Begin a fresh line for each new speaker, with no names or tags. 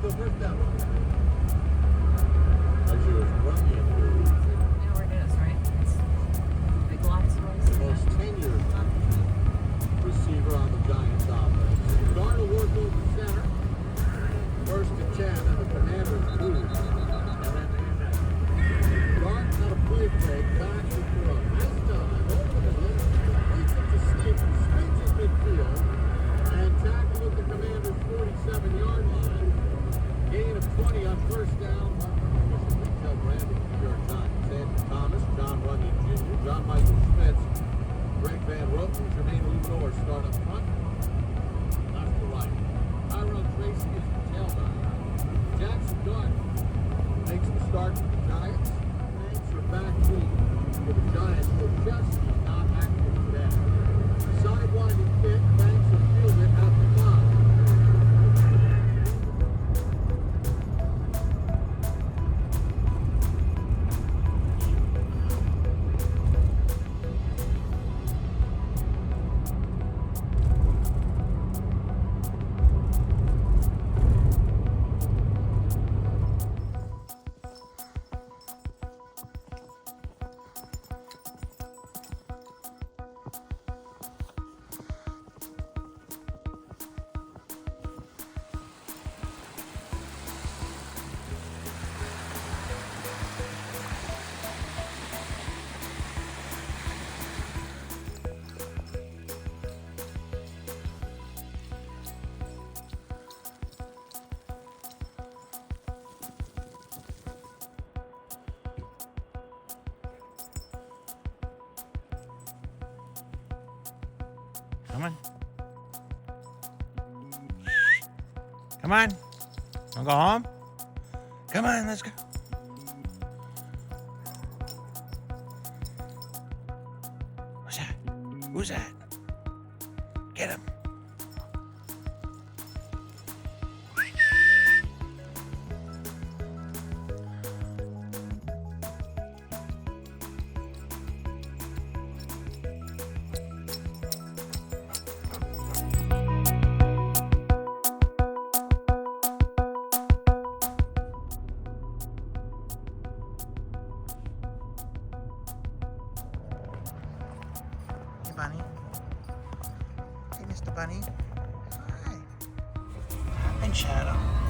go first down. As you was running
You know where it is, right? It's big lots of
the most tenured receiver on the Giants offense. Guard will work over center. First and 10, and the Commanders lose. And then Guard got a play fake, back to throw. Nice time, over the middle, completes it to Stevens, spins at midfield, and tackle at the Commanders' 47-yard line. Gain of 20 on first down. Retail branding New York Times. Andy Thomas, John Runyon Jr., John Michael Schmitz, Greg Van Roten, Jermaine Luthor start up front. Left to right. Tyrone Tracy is the tailback. Jackson Gardner makes the start for the Giants. Thanks for back feet for the Giants were just not active today. Sidewinding kick, Banks will field it at the 5.
Come on. Come on. Wanna go home? Come on, let's go. What's that? Who's that? Get him. Hey, Bunny. Hey, Mr. Bunny. Hi. And Shadow.